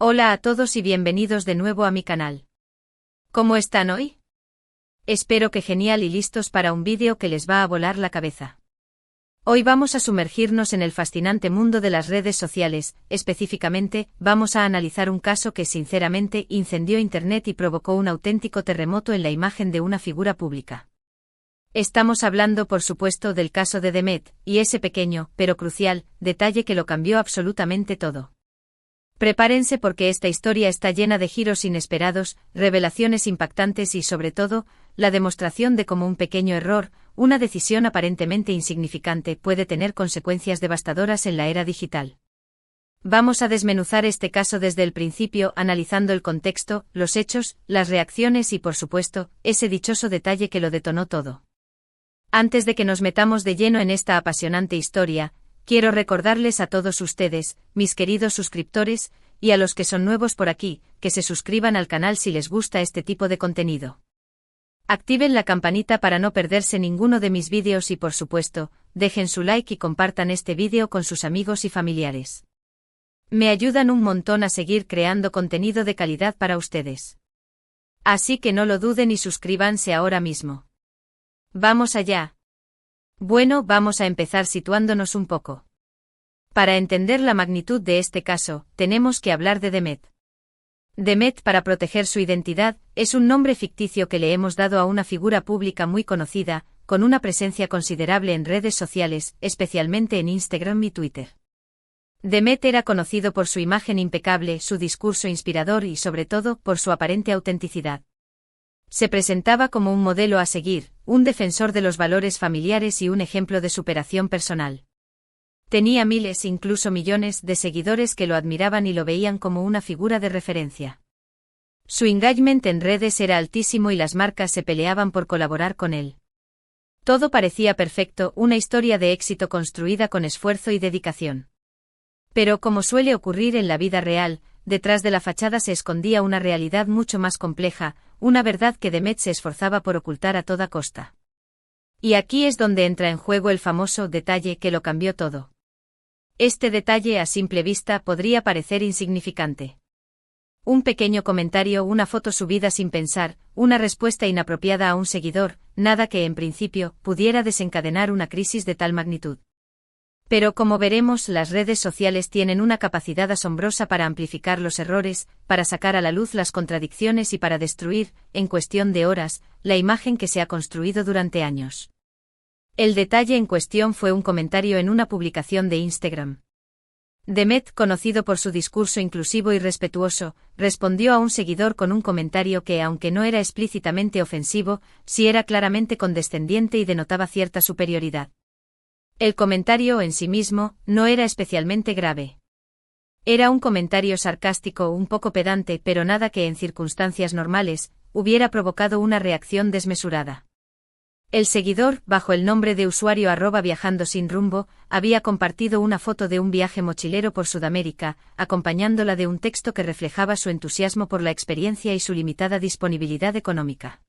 Hola a todos y bienvenidos de nuevo a mi canal. ¿Cómo están hoy? Espero que genial y listos para un vídeo que les va a volar la cabeza. Hoy vamos a sumergirnos en el fascinante mundo de las redes sociales, específicamente, vamos a analizar un caso que sinceramente incendió Internet y provocó un auténtico terremoto en la imagen de una figura pública. Estamos hablando por supuesto del caso de Demet, y ese pequeño, pero crucial, detalle que lo cambió absolutamente todo. Prepárense porque esta historia está llena de giros inesperados, revelaciones impactantes y sobre todo, la demostración de cómo un pequeño error, una decisión aparentemente insignificante puede tener consecuencias devastadoras en la era digital. Vamos a desmenuzar este caso desde el principio analizando el contexto, los hechos, las reacciones y por supuesto, ese dichoso detalle que lo detonó todo. Antes de que nos metamos de lleno en esta apasionante historia, quiero recordarles a todos ustedes, mis queridos suscriptores, y a los que son nuevos por aquí, que se suscriban al canal si les gusta este tipo de contenido. Activen la campanita para no perderse ninguno de mis vídeos y por supuesto, dejen su like y compartan este vídeo con sus amigos y familiares. Me ayudan un montón a seguir creando contenido de calidad para ustedes. Así que no lo duden y suscríbanse ahora mismo. ¡Vamos allá! Bueno, vamos a empezar situándonos un poco. Para entender la magnitud de este caso, tenemos que hablar de Demet. Demet, para proteger su identidad, es un nombre ficticio que le hemos dado a una figura pública muy conocida, con una presencia considerable en redes sociales, especialmente en Instagram y Twitter. Demet era conocido por su imagen impecable, su discurso inspirador y sobre todo, por su aparente autenticidad. Se presentaba como un modelo a seguir, un defensor de los valores familiares y un ejemplo de superación personal. Tenía miles, incluso millones, de seguidores que lo admiraban y lo veían como una figura de referencia. Su engagement en redes era altísimo y las marcas se peleaban por colaborar con él. Todo parecía perfecto, una historia de éxito construida con esfuerzo y dedicación. Pero como suele ocurrir en la vida real, detrás de la fachada se escondía una realidad mucho más compleja, una verdad que Demet se esforzaba por ocultar a toda costa. Y aquí es donde entra en juego el famoso detalle que lo cambió todo. Este detalle a simple vista podría parecer insignificante. Un pequeño comentario, una foto subida sin pensar, una respuesta inapropiada a un seguidor, nada que en principio pudiera desencadenar una crisis de tal magnitud. Pero como veremos, las redes sociales tienen una capacidad asombrosa para amplificar los errores, para sacar a la luz las contradicciones y para destruir, en cuestión de horas, la imagen que se ha construido durante años. El detalle en cuestión fue un comentario en una publicación de Instagram. Demet, conocido por su discurso inclusivo y respetuoso, respondió a un seguidor con un comentario que, aunque no era explícitamente ofensivo, sí era claramente condescendiente y denotaba cierta superioridad. El comentario en sí mismo no era especialmente grave. Era un comentario sarcástico, un poco pedante, pero nada que en circunstancias normales hubiera provocado una reacción desmesurada. El seguidor, bajo el nombre de usuario @viajandosinrumbo, había compartido una foto de un viaje mochilero por Sudamérica, acompañándola de un texto que reflejaba su entusiasmo por la experiencia y su limitada disponibilidad económica.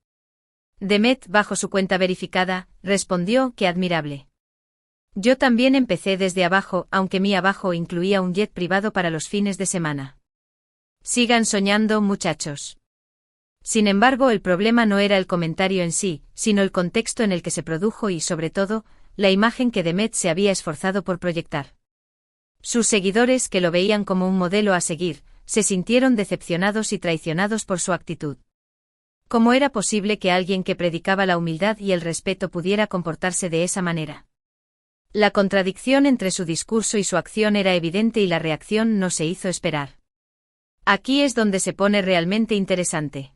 Demet, bajo su cuenta verificada, respondió que admirable. Yo también empecé desde abajo, aunque mi abajo incluía un jet privado para los fines de semana. Sigan soñando, muchachos. Sin embargo, el problema no era el comentario en sí, sino el contexto en el que se produjo y, sobre todo, la imagen que Demet se había esforzado por proyectar. Sus seguidores, que lo veían como un modelo a seguir, se sintieron decepcionados y traicionados por su actitud. ¿Cómo era posible que alguien que predicaba la humildad y el respeto pudiera comportarse de esa manera? La contradicción entre su discurso y su acción era evidente y la reacción no se hizo esperar. Aquí es donde se pone realmente interesante.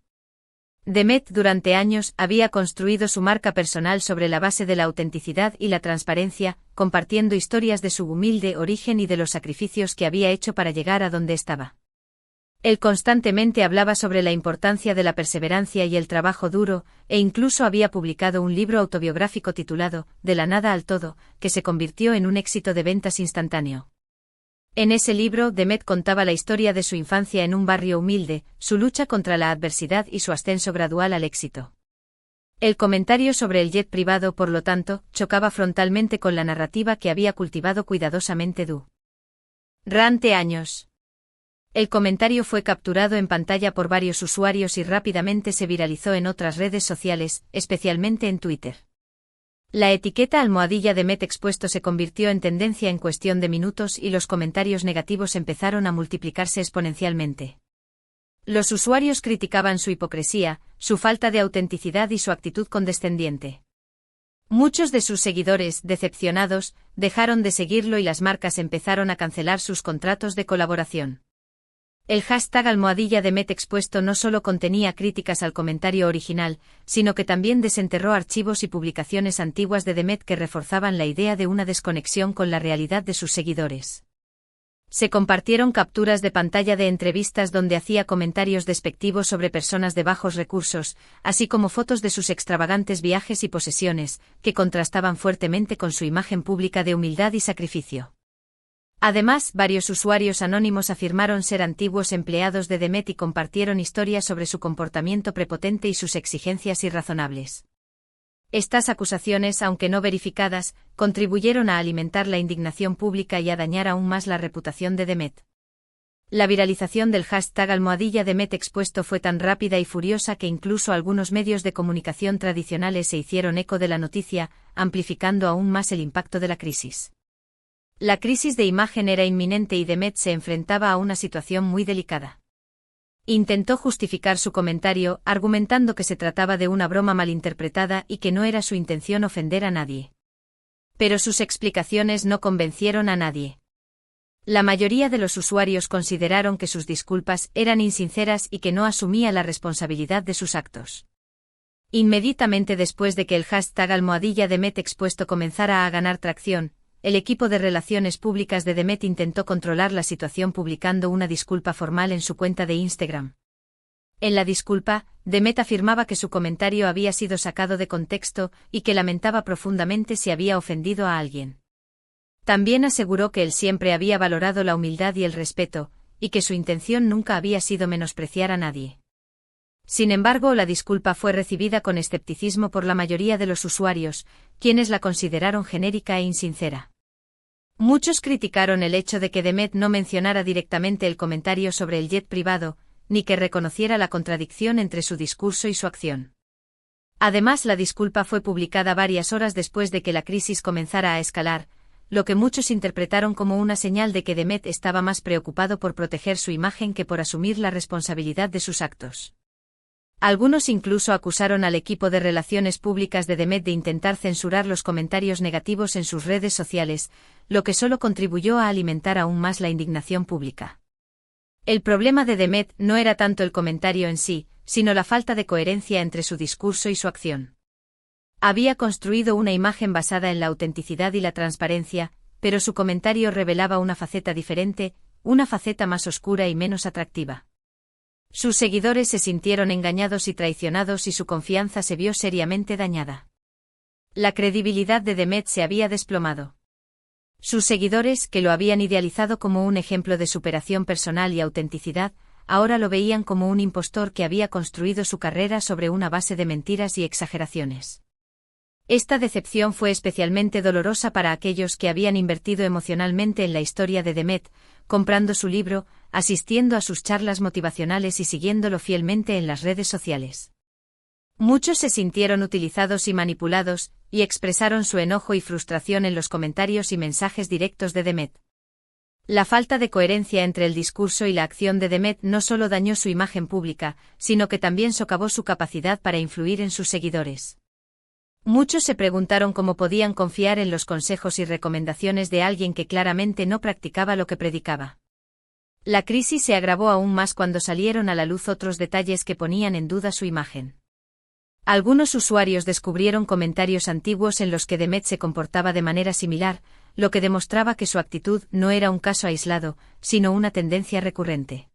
Demet durante años había construido su marca personal sobre la base de la autenticidad y la transparencia, compartiendo historias de su humilde origen y de los sacrificios que había hecho para llegar a donde estaba. Él constantemente hablaba sobre la importancia de la perseverancia y el trabajo duro, e incluso había publicado un libro autobiográfico titulado De la nada al todo, que se convirtió en un éxito de ventas instantáneo. En ese libro, Demet contaba la historia de su infancia en un barrio humilde, su lucha contra la adversidad y su ascenso gradual al éxito. El comentario sobre el jet privado, por lo tanto, chocaba frontalmente con la narrativa que había cultivado cuidadosamente durante años. El comentario fue capturado en pantalla por varios usuarios y rápidamente se viralizó en otras redes sociales, especialmente en Twitter. La etiqueta @Demet expuesto se convirtió en tendencia en cuestión de minutos y los comentarios negativos empezaron a multiplicarse exponencialmente. Los usuarios criticaban su hipocresía, su falta de autenticidad y su actitud condescendiente. Muchos de sus seguidores, decepcionados, dejaron de seguirlo y las marcas empezaron a cancelar sus contratos de colaboración. El hashtag #Demet expuesto no solo contenía críticas al comentario original, sino que también desenterró archivos y publicaciones antiguas de Demet que reforzaban la idea de una desconexión con la realidad de sus seguidores. Se compartieron capturas de pantalla de entrevistas donde hacía comentarios despectivos sobre personas de bajos recursos, así como fotos de sus extravagantes viajes y posesiones, que contrastaban fuertemente con su imagen pública de humildad y sacrificio. Además, varios usuarios anónimos afirmaron ser antiguos empleados de Demet y compartieron historias sobre su comportamiento prepotente y sus exigencias irrazonables. Estas acusaciones, aunque no verificadas, contribuyeron a alimentar la indignación pública y a dañar aún más la reputación de Demet. La viralización del hashtag #Demet expuesto fue tan rápida y furiosa que incluso algunos medios de comunicación tradicionales se hicieron eco de la noticia, amplificando aún más el impacto de la crisis. La crisis de imagen era inminente y Demet se enfrentaba a una situación muy delicada. Intentó justificar su comentario, argumentando que se trataba de una broma malinterpretada y que no era su intención ofender a nadie. Pero sus explicaciones no convencieron a nadie. La mayoría de los usuarios consideraron que sus disculpas eran insinceras y que no asumía la responsabilidad de sus actos. Inmediatamente después de que el hashtag #Demet expuesto comenzara a ganar tracción, el equipo de relaciones públicas de Demet intentó controlar la situación publicando una disculpa formal en su cuenta de Instagram. En la disculpa, Demet afirmaba que su comentario había sido sacado de contexto y que lamentaba profundamente si había ofendido a alguien. También aseguró que él siempre había valorado la humildad y el respeto, y que su intención nunca había sido menospreciar a nadie. Sin embargo, la disculpa fue recibida con escepticismo por la mayoría de los usuarios, quienes la consideraron genérica e insincera. Muchos criticaron el hecho de que Demet no mencionara directamente el comentario sobre el jet privado, ni que reconociera la contradicción entre su discurso y su acción. Además, la disculpa fue publicada varias horas después de que la crisis comenzara a escalar, lo que muchos interpretaron como una señal de que Demet estaba más preocupado por proteger su imagen que por asumir la responsabilidad de sus actos. Algunos incluso acusaron al equipo de relaciones públicas de Demet de intentar censurar los comentarios negativos en sus redes sociales, lo que solo contribuyó a alimentar aún más la indignación pública. El problema de Demet no era tanto el comentario en sí, sino la falta de coherencia entre su discurso y su acción. Había construido una imagen basada en la autenticidad y la transparencia, pero su comentario revelaba una faceta diferente, una faceta más oscura y menos atractiva. Sus seguidores se sintieron engañados y traicionados y su confianza se vio seriamente dañada. La credibilidad de Demet se había desplomado. Sus seguidores, que lo habían idealizado como un ejemplo de superación personal y autenticidad, ahora lo veían como un impostor que había construido su carrera sobre una base de mentiras y exageraciones. Esta decepción fue especialmente dolorosa para aquellos que habían invertido emocionalmente en la historia de Demet, comprando su libro, asistiendo a sus charlas motivacionales y siguiéndolo fielmente en las redes sociales. Muchos se sintieron utilizados y manipulados, y expresaron su enojo y frustración en los comentarios y mensajes directos de Demet. La falta de coherencia entre el discurso y la acción de Demet no solo dañó su imagen pública, sino que también socavó su capacidad para influir en sus seguidores. Muchos se preguntaron cómo podían confiar en los consejos y recomendaciones de alguien que claramente no practicaba lo que predicaba. La crisis se agravó aún más cuando salieron a la luz otros detalles que ponían en duda su imagen. Algunos usuarios descubrieron comentarios antiguos en los que Demet se comportaba de manera similar, lo que demostraba que su actitud no era un caso aislado, sino una tendencia recurrente.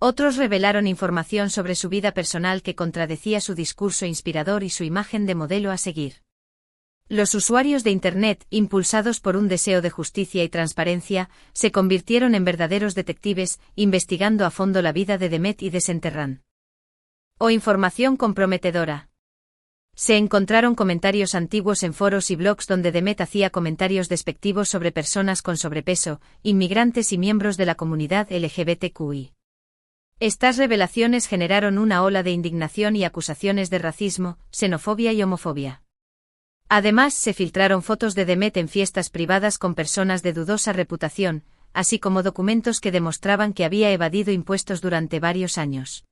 Otros revelaron información sobre su vida personal que contradecía su discurso inspirador y su imagen de modelo a seguir. Los usuarios de Internet, impulsados por un deseo de justicia y transparencia, se convirtieron en verdaderos detectives, investigando a fondo la vida de Demet y desenterrando información comprometedora. Se encontraron comentarios antiguos en foros y blogs donde Demet hacía comentarios despectivos sobre personas con sobrepeso, inmigrantes y miembros de la comunidad LGBTQI. Estas revelaciones generaron una ola de indignación y acusaciones de racismo, xenofobia y homofobia. Además, se filtraron fotos de Demet en fiestas privadas con personas de dudosa reputación, así como documentos que demostraban que había evadido impuestos durante varios años.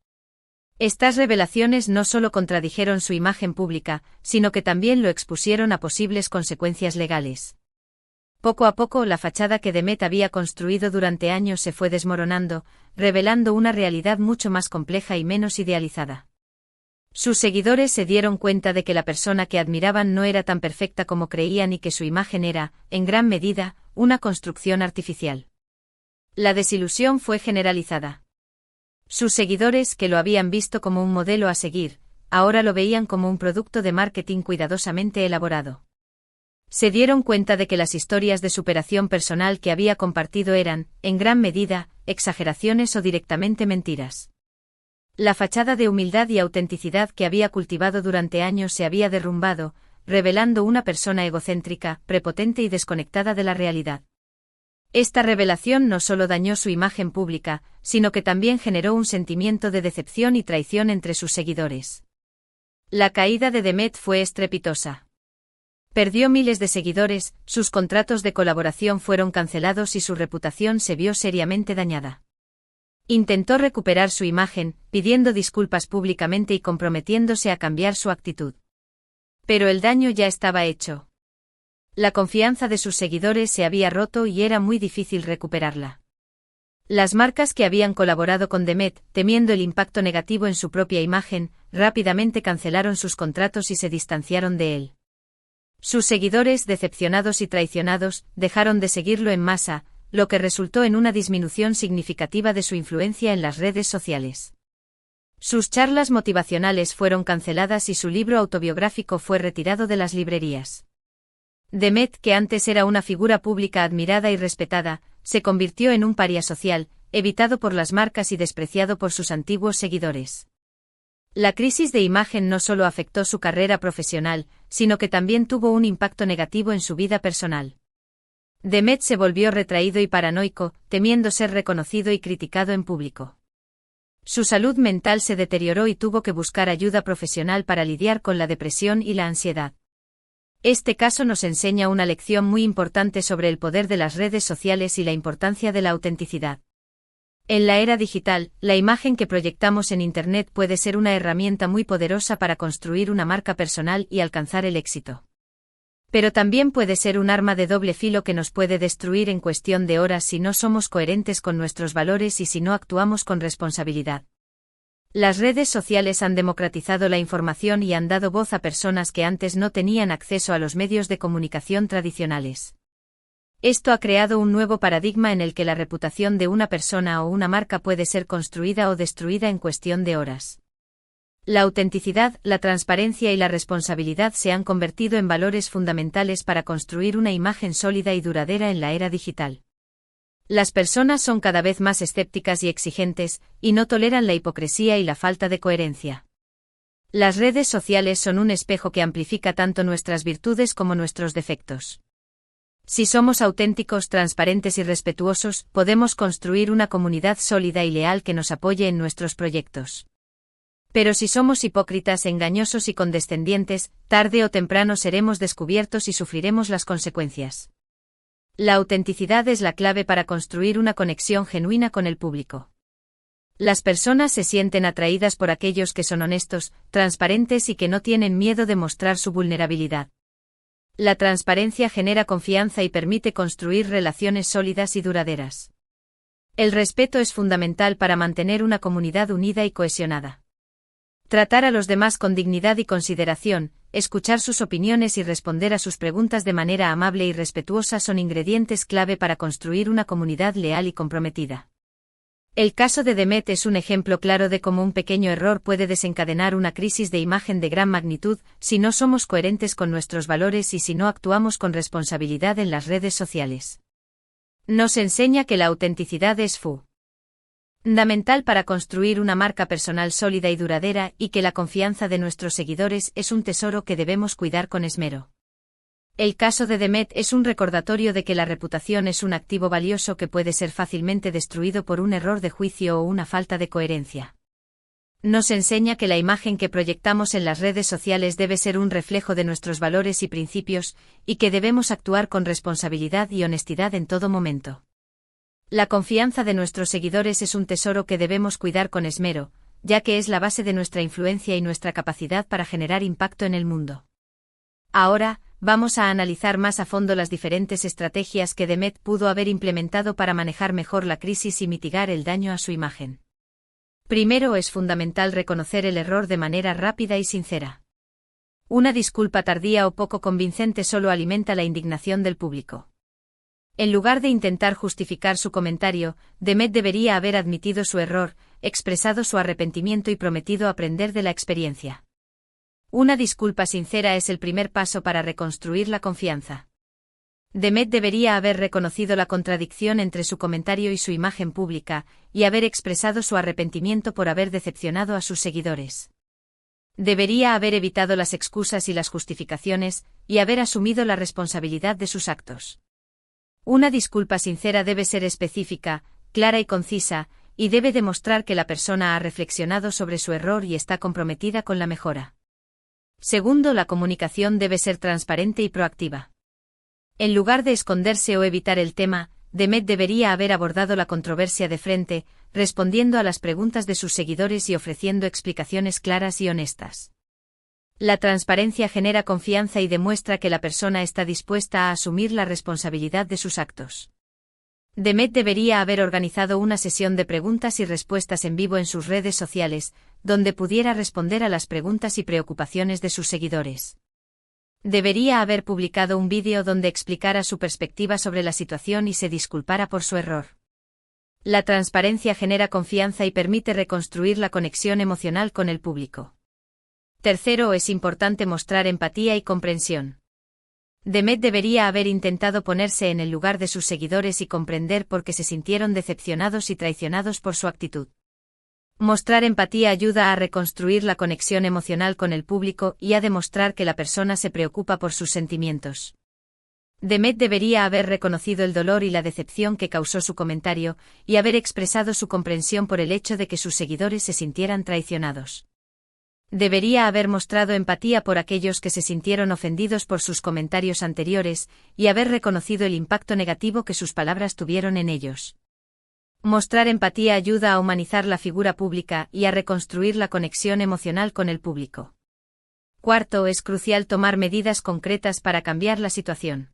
Estas revelaciones no solo contradijeron su imagen pública, sino que también lo expusieron a posibles consecuencias legales. Poco a poco, la fachada que Demet había construido durante años se fue desmoronando, revelando una realidad mucho más compleja y menos idealizada. Sus seguidores se dieron cuenta de que la persona que admiraban no era tan perfecta como creían y que su imagen era, en gran medida, una construcción artificial. La desilusión fue generalizada. Sus seguidores, que lo habían visto como un modelo a seguir, ahora lo veían como un producto de marketing cuidadosamente elaborado. Se dieron cuenta de que las historias de superación personal que había compartido eran, en gran medida, exageraciones o directamente mentiras. La fachada de humildad y autenticidad que había cultivado durante años se había derrumbado, revelando una persona egocéntrica, prepotente y desconectada de la realidad. Esta revelación no solo dañó su imagen pública, sino que también generó un sentimiento de decepción y traición entre sus seguidores. La caída de Demet fue estrepitosa. Perdió miles de seguidores, sus contratos de colaboración fueron cancelados y su reputación se vio seriamente dañada. Intentó recuperar su imagen, pidiendo disculpas públicamente y comprometiéndose a cambiar su actitud. Pero el daño ya estaba hecho. La confianza de sus seguidores se había roto y era muy difícil recuperarla. Las marcas que habían colaborado con Demet, temiendo el impacto negativo en su propia imagen, rápidamente cancelaron sus contratos y se distanciaron de él. Sus seguidores, decepcionados y traicionados, dejaron de seguirlo en masa, lo que resultó en una disminución significativa de su influencia en las redes sociales. Sus charlas motivacionales fueron canceladas y su libro autobiográfico fue retirado de las librerías. Demet, que antes era una figura pública admirada y respetada, se convirtió en un paria social, evitado por las marcas y despreciado por sus antiguos seguidores. La crisis de imagen no solo afectó su carrera profesional, sino que también tuvo un impacto negativo en su vida personal. Demet se volvió retraído y paranoico, temiendo ser reconocido y criticado en público. Su salud mental se deterioró y tuvo que buscar ayuda profesional para lidiar con la depresión y la ansiedad. Este caso nos enseña una lección muy importante sobre el poder de las redes sociales y la importancia de la autenticidad. En la era digital, la imagen que proyectamos en Internet puede ser una herramienta muy poderosa para construir una marca personal y alcanzar el éxito. Pero también puede ser un arma de doble filo que nos puede destruir en cuestión de horas si no somos coherentes con nuestros valores y si no actuamos con responsabilidad. Las redes sociales han democratizado la información y han dado voz a personas que antes no tenían acceso a los medios de comunicación tradicionales. Esto ha creado un nuevo paradigma en el que la reputación de una persona o una marca puede ser construida o destruida en cuestión de horas. La autenticidad, la transparencia y la responsabilidad se han convertido en valores fundamentales para construir una imagen sólida y duradera en la era digital. Las personas son cada vez más escépticas y exigentes, y no toleran la hipocresía y la falta de coherencia. Las redes sociales son un espejo que amplifica tanto nuestras virtudes como nuestros defectos. Si somos auténticos, transparentes y respetuosos, podemos construir una comunidad sólida y leal que nos apoye en nuestros proyectos. Pero si somos hipócritas, engañosos y condescendientes, tarde o temprano seremos descubiertos y sufriremos las consecuencias. La autenticidad es la clave para construir una conexión genuina con el público. Las personas se sienten atraídas por aquellos que son honestos, transparentes y que no tienen miedo de mostrar su vulnerabilidad. La transparencia genera confianza y permite construir relaciones sólidas y duraderas. El respeto es fundamental para mantener una comunidad unida y cohesionada. Tratar a los demás con dignidad y consideración, escuchar sus opiniones y responder a sus preguntas de manera amable y respetuosa son ingredientes clave para construir una comunidad leal y comprometida. El caso de Demet es un ejemplo claro de cómo un pequeño error puede desencadenar una crisis de imagen de gran magnitud si no somos coherentes con nuestros valores y si no actuamos con responsabilidad en las redes sociales. Nos enseña que la autenticidad es Fundamental para construir una marca personal sólida y duradera, y que la confianza de nuestros seguidores es un tesoro que debemos cuidar con esmero. El caso de Demet es un recordatorio de que la reputación es un activo valioso que puede ser fácilmente destruido por un error de juicio o una falta de coherencia. Nos enseña que la imagen que proyectamos en las redes sociales debe ser un reflejo de nuestros valores y principios, y que debemos actuar con responsabilidad y honestidad en todo momento. La confianza de nuestros seguidores es un tesoro que debemos cuidar con esmero, ya que es la base de nuestra influencia y nuestra capacidad para generar impacto en el mundo. Ahora, vamos a analizar más a fondo las diferentes estrategias que Demet pudo haber implementado para manejar mejor la crisis y mitigar el daño a su imagen. Primero, es fundamental reconocer el error de manera rápida y sincera. Una disculpa tardía o poco convincente solo alimenta la indignación del público. En lugar de intentar justificar su comentario, Demet debería haber admitido su error, expresado su arrepentimiento y prometido aprender de la experiencia. Una disculpa sincera es el primer paso para reconstruir la confianza. Demet debería haber reconocido la contradicción entre su comentario y su imagen pública, y haber expresado su arrepentimiento por haber decepcionado a sus seguidores. Debería haber evitado las excusas y las justificaciones, y haber asumido la responsabilidad de sus actos. Una disculpa sincera debe ser específica, clara y concisa, y debe demostrar que la persona ha reflexionado sobre su error y está comprometida con la mejora. Segundo, la comunicación debe ser transparente y proactiva. En lugar de esconderse o evitar el tema, Demet debería haber abordado la controversia de frente, respondiendo a las preguntas de sus seguidores y ofreciendo explicaciones claras y honestas. La transparencia genera confianza y demuestra que la persona está dispuesta a asumir la responsabilidad de sus actos. Demet debería haber organizado una sesión de preguntas y respuestas en vivo en sus redes sociales, donde pudiera responder a las preguntas y preocupaciones de sus seguidores. Debería haber publicado un vídeo donde explicara su perspectiva sobre la situación y se disculpara por su error. La transparencia genera confianza y permite reconstruir la conexión emocional con el público. Tercero, es importante mostrar empatía y comprensión. Demet debería haber intentado ponerse en el lugar de sus seguidores y comprender por qué se sintieron decepcionados y traicionados por su actitud. Mostrar empatía ayuda a reconstruir la conexión emocional con el público y a demostrar que la persona se preocupa por sus sentimientos. Demet debería haber reconocido el dolor y la decepción que causó su comentario, y haber expresado su comprensión por el hecho de que sus seguidores se sintieran traicionados. Debería haber mostrado empatía por aquellos que se sintieron ofendidos por sus comentarios anteriores, y haber reconocido el impacto negativo que sus palabras tuvieron en ellos. Mostrar empatía ayuda a humanizar la figura pública y a reconstruir la conexión emocional con el público. Cuarto, es crucial tomar medidas concretas para cambiar la situación.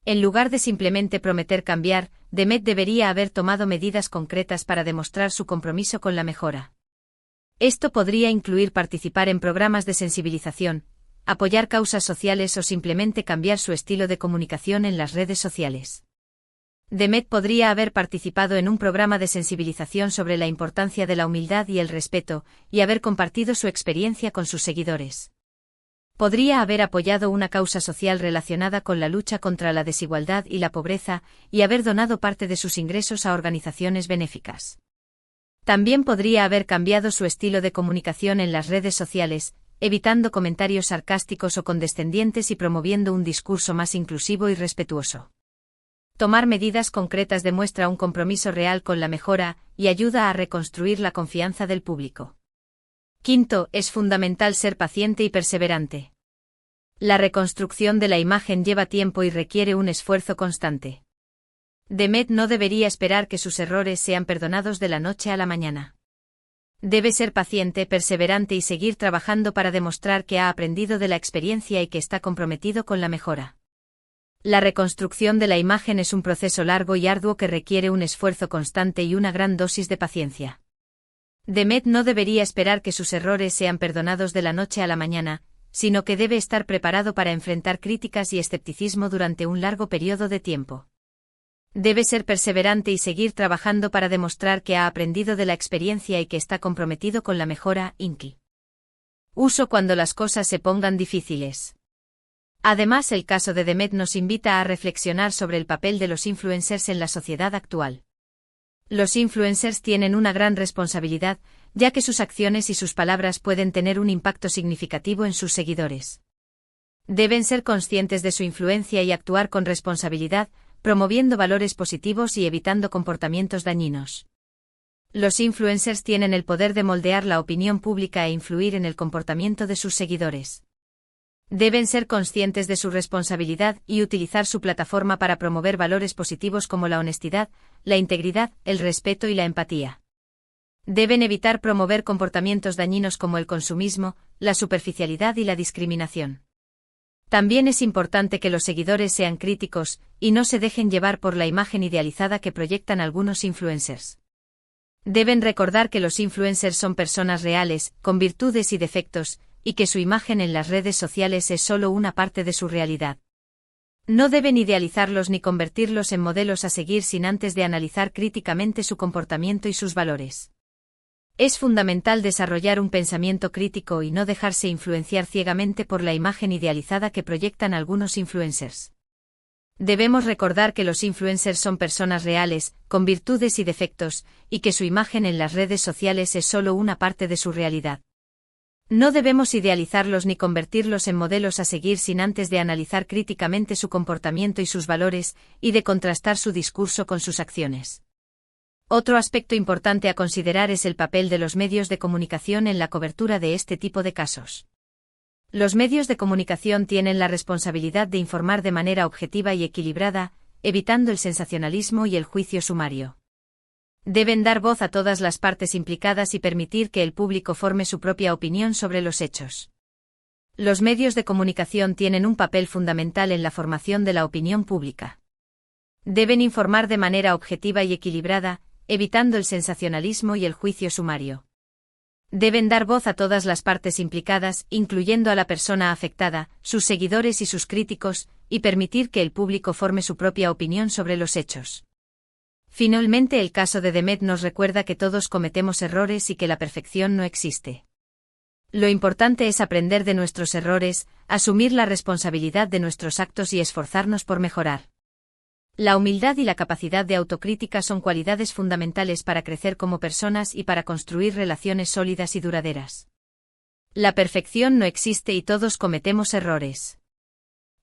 En lugar de simplemente prometer cambiar, Demet debería haber tomado medidas concretas para demostrar su compromiso con la mejora. Esto podría incluir participar en programas de sensibilización, apoyar causas sociales o simplemente cambiar su estilo de comunicación en las redes sociales. Demet podría haber participado en un programa de sensibilización sobre la importancia de la humildad y el respeto, y haber compartido su experiencia con sus seguidores. Podría haber apoyado una causa social relacionada con la lucha contra la desigualdad y la pobreza, y haber donado parte de sus ingresos a organizaciones benéficas. También podría haber cambiado su estilo de comunicación en las redes sociales, evitando comentarios sarcásticos o condescendientes y promoviendo un discurso más inclusivo y respetuoso. Tomar medidas concretas demuestra un compromiso real con la mejora y ayuda a reconstruir la confianza del público. Quinto, es fundamental ser paciente y perseverante. La reconstrucción de la imagen lleva tiempo y requiere un esfuerzo constante. Demet no debería esperar que sus errores sean perdonados de la noche a la mañana. Debe ser paciente, perseverante y seguir trabajando para demostrar que ha aprendido de la experiencia y que está comprometido con la mejora. La reconstrucción de la imagen es un proceso largo y arduo que requiere un esfuerzo constante y una gran dosis de paciencia. Demet no debería esperar que sus errores sean perdonados de la noche a la mañana, sino que debe estar preparado para enfrentar críticas y escepticismo durante un largo periodo de tiempo. Debe ser perseverante y seguir trabajando para demostrar que ha aprendido de la experiencia y que está comprometido con la mejora. Inki. Uso cuando las cosas se pongan difíciles. Además, el caso de Demet nos invita a reflexionar sobre el papel de los influencers en la sociedad actual. Los influencers tienen una gran responsabilidad, ya que sus acciones y sus palabras pueden tener un impacto significativo en sus seguidores. Deben ser conscientes de su influencia y actuar con responsabilidad, promoviendo valores positivos y evitando comportamientos dañinos. Los influencers tienen el poder de moldear la opinión pública e influir en el comportamiento de sus seguidores. Deben ser conscientes de su responsabilidad y utilizar su plataforma para promover valores positivos como la honestidad, la integridad, el respeto y la empatía. Deben evitar promover comportamientos dañinos como el consumismo, la superficialidad y la discriminación. También es importante que los seguidores sean críticos y no se dejen llevar por la imagen idealizada que proyectan algunos influencers. Deben recordar que los influencers son personas reales, con virtudes y defectos, y que su imagen en las redes sociales es solo una parte de su realidad. No deben idealizarlos ni convertirlos en modelos a seguir sin antes de analizar críticamente su comportamiento y sus valores. Es fundamental desarrollar un pensamiento crítico y no dejarse influenciar ciegamente por la imagen idealizada que proyectan algunos influencers. Debemos recordar que los influencers son personas reales, con virtudes y defectos, y que su imagen en las redes sociales es solo una parte de su realidad. No debemos idealizarlos ni convertirlos en modelos a seguir sin antes de analizar críticamente su comportamiento y sus valores, y de contrastar su discurso con sus acciones. Otro aspecto importante a considerar es el papel de los medios de comunicación en la cobertura de este tipo de casos. Los medios de comunicación tienen la responsabilidad de informar de manera objetiva y equilibrada, evitando el sensacionalismo y el juicio sumario. Deben dar voz a todas las partes implicadas y permitir que el público forme su propia opinión sobre los hechos. Los medios de comunicación tienen un papel fundamental en la formación de la opinión pública. Deben informar de manera objetiva y equilibrada, evitando el sensacionalismo y el juicio sumario. Deben dar voz a todas las partes implicadas, incluyendo a la persona afectada, sus seguidores y sus críticos, y permitir que el público forme su propia opinión sobre los hechos. Finalmente, el caso de Demet nos recuerda que todos cometemos errores y que la perfección no existe. Lo importante es aprender de nuestros errores, asumir la responsabilidad de nuestros actos y esforzarnos por mejorar. La humildad y la capacidad de autocrítica son cualidades fundamentales para crecer como personas y para construir relaciones sólidas y duraderas. La perfección no existe y todos cometemos errores.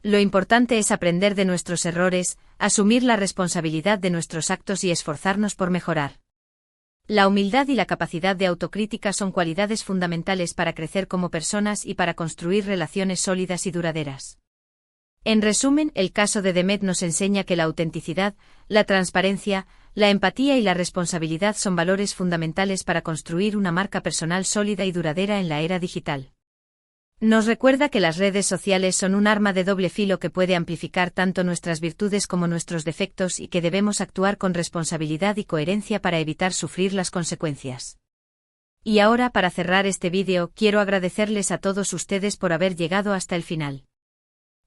Lo importante es aprender de nuestros errores, asumir la responsabilidad de nuestros actos y esforzarnos por mejorar. La humildad y la capacidad de autocrítica son cualidades fundamentales para crecer como personas y para construir relaciones sólidas y duraderas. En resumen, el caso de Demet nos enseña que la autenticidad, la transparencia, la empatía y la responsabilidad son valores fundamentales para construir una marca personal sólida y duradera en la era digital. Nos recuerda que las redes sociales son un arma de doble filo que puede amplificar tanto nuestras virtudes como nuestros defectos y que debemos actuar con responsabilidad y coherencia para evitar sufrir las consecuencias. Y ahora, para cerrar este vídeo, quiero agradecerles a todos ustedes por haber llegado hasta el final.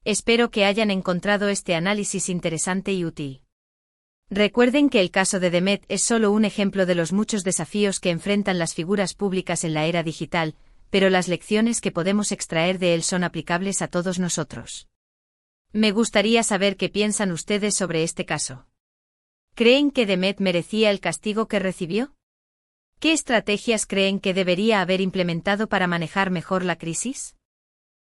Espero que hayan encontrado este análisis interesante y útil. Recuerden que el caso de Demet es solo un ejemplo de los muchos desafíos que enfrentan las figuras públicas en la era digital, pero las lecciones que podemos extraer de él son aplicables a todos nosotros. Me gustaría saber qué piensan ustedes sobre este caso. ¿Creen que Demet merecía el castigo que recibió? ¿Qué estrategias creen que debería haber implementado para manejar mejor la crisis?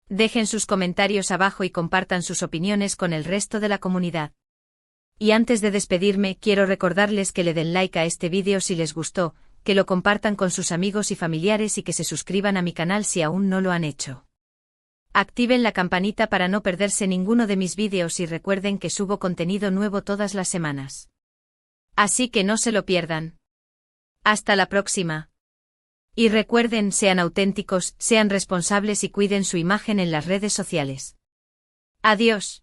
Dejen sus comentarios abajo y compartan sus opiniones con el resto de la comunidad. Y antes de despedirme, quiero recordarles que le den like a este vídeo si les gustó, que lo compartan con sus amigos y familiares y que se suscriban a mi canal si aún no lo han hecho. Activen la campanita para no perderse ninguno de mis vídeos y recuerden que subo contenido nuevo todas las semanas. Así que no se lo pierdan. Hasta la próxima. Y recuerden, sean auténticos, sean responsables y cuiden su imagen en las redes sociales. Adiós.